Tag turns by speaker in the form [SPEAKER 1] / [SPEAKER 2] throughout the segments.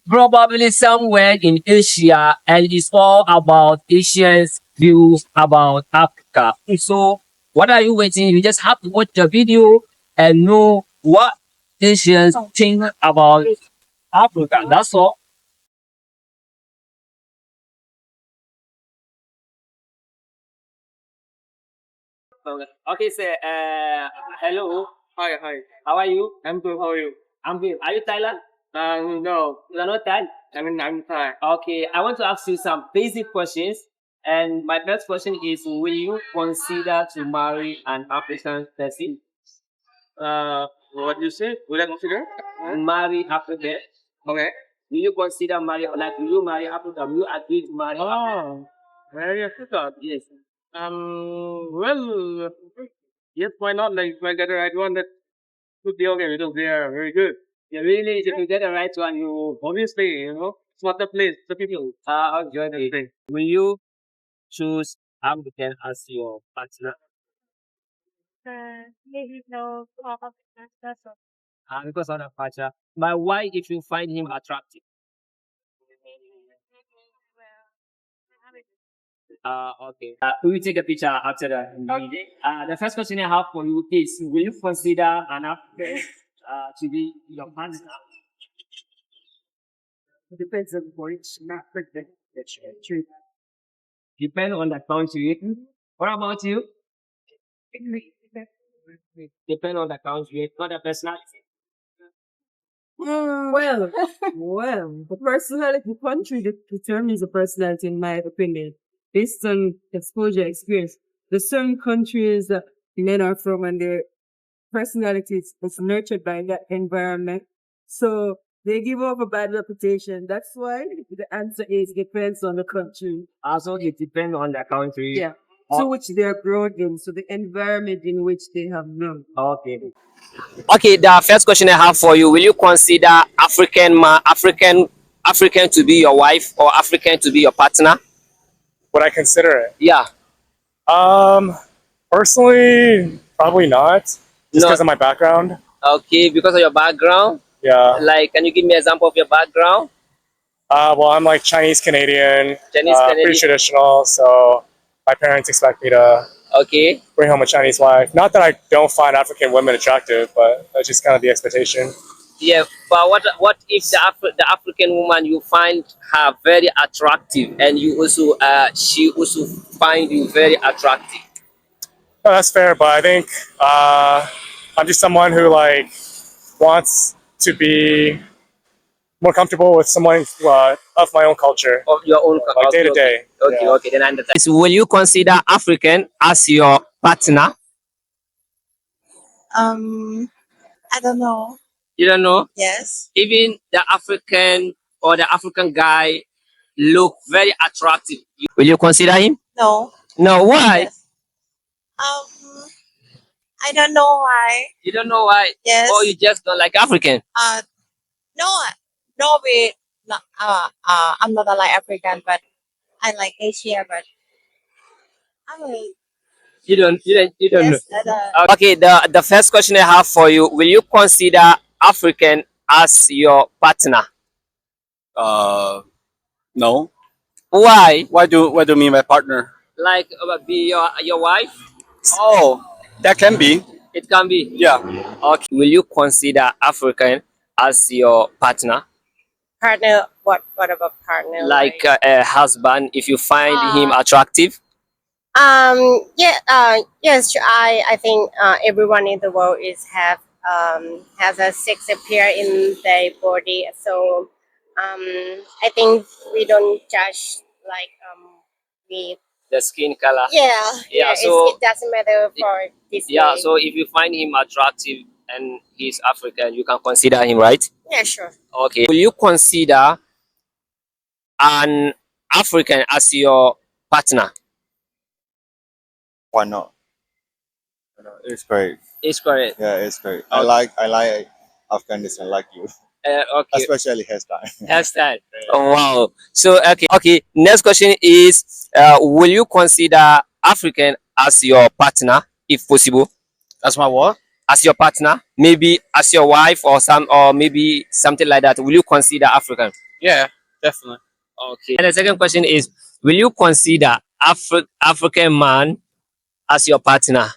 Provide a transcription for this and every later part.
[SPEAKER 1] Probably somewhere in Asia, and it's all about Asians' views about Africa. So, what are you waiting? You just have to watch the video and know what Asians think about Africa. That's all. Okay, sir. Hello.
[SPEAKER 2] Hi, hi.
[SPEAKER 1] How are you?
[SPEAKER 2] I'm good. How are you?
[SPEAKER 1] I'm good. Are you Thailand?
[SPEAKER 2] No.
[SPEAKER 1] You are not Thai.
[SPEAKER 2] I'm fine.
[SPEAKER 1] Okay, I want to ask you some basic questions. And my first question is: will you consider to marry an African person?
[SPEAKER 2] What do you say? Will I consider? Huh?
[SPEAKER 1] Marry African?
[SPEAKER 2] Okay.
[SPEAKER 1] Will you consider marry like will you marry African? Will you agree to marry African?
[SPEAKER 2] Oh, very Africa.
[SPEAKER 1] Yes.
[SPEAKER 2] Well, yes, why not? Like, if I get the right one, that could be okay because they are very good.
[SPEAKER 1] Yeah, really, if you get the right one, you
[SPEAKER 2] Obviously, it's not the place, the people.
[SPEAKER 1] enjoy
[SPEAKER 2] That's the
[SPEAKER 1] it.
[SPEAKER 2] thing.
[SPEAKER 1] Will you choose African as your partner?
[SPEAKER 3] Maybe no that's all.
[SPEAKER 1] Because of the partner. But why if you find him attractive?
[SPEAKER 3] Well, I have it.
[SPEAKER 1] Okay. We will take a picture after that.
[SPEAKER 3] Okay.
[SPEAKER 1] The first question I have for you is: will you consider an African to be your partner?
[SPEAKER 2] It depends on which not that you
[SPEAKER 1] Depend on the country. What about you? Depend on the country, not the personality.
[SPEAKER 4] Well, the personality, the country determines the personality, in my opinion, based on exposure, experience. The certain countries that men are from and their personalities is nurtured by that environment. So they give off a bad reputation. That's why the answer is depends on the country.
[SPEAKER 1] Also, it depends on the country.
[SPEAKER 4] Yeah. To which they are grown in, so the environment in which they have grown.
[SPEAKER 1] Okay. Okay, the first question I have for you: will you consider African to be your wife or African to be your partner?
[SPEAKER 5] Would I consider it?
[SPEAKER 1] Yeah.
[SPEAKER 5] Um, Personally, probably not. Just
[SPEAKER 1] No.
[SPEAKER 5] because of my background.
[SPEAKER 1] Okay, because of your background.
[SPEAKER 5] Yeah.
[SPEAKER 1] Like, can you give me an example of your background?
[SPEAKER 5] Well, I'm like Chinese Canadian.
[SPEAKER 1] Chinese
[SPEAKER 5] Pretty
[SPEAKER 1] Canadian.
[SPEAKER 5] traditional. So my parents expect me to
[SPEAKER 1] Okay.
[SPEAKER 5] bring home a Chinese wife. Not that I don't find African women attractive, but that's just kind of the expectation.
[SPEAKER 1] Yeah, but what if the African woman you find her very attractive and you also she also find you very attractive?
[SPEAKER 5] No, that's fair, but I think I'm just someone who like wants to be more comfortable with someone of my own culture,
[SPEAKER 1] Of your own
[SPEAKER 5] like day
[SPEAKER 1] okay,
[SPEAKER 5] to day.
[SPEAKER 1] okay,
[SPEAKER 5] Yeah.
[SPEAKER 1] okay, then I understand. So will you consider African as your partner?
[SPEAKER 6] Um, I don't know.
[SPEAKER 1] You don't know?
[SPEAKER 6] Yes.
[SPEAKER 1] Even the African or the African guy look very attractive. Will you consider him?
[SPEAKER 6] No.
[SPEAKER 1] No, why?
[SPEAKER 6] Yes. I don't know why.
[SPEAKER 1] You don't know why?
[SPEAKER 6] Yes.
[SPEAKER 1] Or you just don't like African?
[SPEAKER 6] Uh, no, no, I'm not like African, but I like Asia, but I mean,
[SPEAKER 1] You don't know.
[SPEAKER 6] yes,
[SPEAKER 1] Okay, the first question I have for you: will you consider African as your partner?
[SPEAKER 7] Uh, no.
[SPEAKER 1] Why?
[SPEAKER 7] What do you mean by partner?
[SPEAKER 1] Like be your wife?
[SPEAKER 7] Oh, that can be.
[SPEAKER 1] It can be.
[SPEAKER 7] Yeah.
[SPEAKER 1] Okay. Will you consider African as your partner?
[SPEAKER 6] partner. What about partner?
[SPEAKER 1] Like a husband, if you find him
[SPEAKER 6] Uh,
[SPEAKER 1] attractive?
[SPEAKER 6] Yeah. Yes. I think everyone in the world is have has a sex appear in their body. So I think we don't judge like we.
[SPEAKER 1] The skin color.
[SPEAKER 6] Yeah.
[SPEAKER 1] Yeah,
[SPEAKER 6] Yeah.
[SPEAKER 1] so
[SPEAKER 6] It doesn't matter for this
[SPEAKER 1] yeah,
[SPEAKER 6] way.
[SPEAKER 1] so if you find him attractive and he's African, you can consider him, right?
[SPEAKER 6] Yeah. Sure.
[SPEAKER 1] Okay. Will you consider an African as your partner?
[SPEAKER 8] Why not? It's great.
[SPEAKER 1] It's correct.
[SPEAKER 8] Yeah, it's great.
[SPEAKER 1] Okay.
[SPEAKER 8] I like Afghanistan like you,
[SPEAKER 1] Okay.
[SPEAKER 8] especially hairstyle.
[SPEAKER 1] Hairstyle. Oh, wow. So okay. Next question is: will you consider African as your partner, if possible?
[SPEAKER 7] That's my what?
[SPEAKER 1] As your partner, maybe as your wife or maybe something like that. Will you consider African?
[SPEAKER 7] Yeah, definitely.
[SPEAKER 1] Okay. And the second question is, will you consider African man as your partner?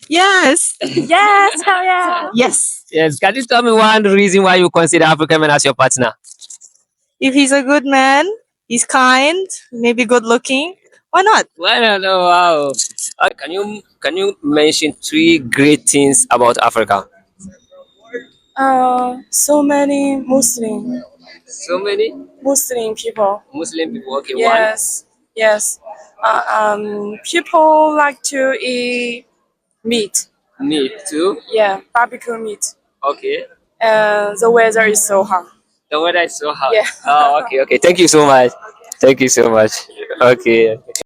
[SPEAKER 9] Yes.
[SPEAKER 3] Yes, hell yeah.
[SPEAKER 9] Yes.
[SPEAKER 1] Yes. Can you tell me one reason why you consider African man as your partner?
[SPEAKER 9] If he's a good man, he's kind, maybe good looking. Why not?
[SPEAKER 1] Well, I don't know. Wow. Can you mention three great things about Africa?
[SPEAKER 9] So many Muslim
[SPEAKER 1] So many
[SPEAKER 9] people.
[SPEAKER 1] Muslim people. Okay,
[SPEAKER 9] Yes. People like to eat meat.
[SPEAKER 1] one. Me too.
[SPEAKER 9] Yeah, barbecue meat.
[SPEAKER 1] Okay.
[SPEAKER 9] The weather is so hot.
[SPEAKER 1] The weather is so hot.
[SPEAKER 9] Yeah.
[SPEAKER 1] Oh, okay, okay. Thank you so much. Thank you so much. Okay.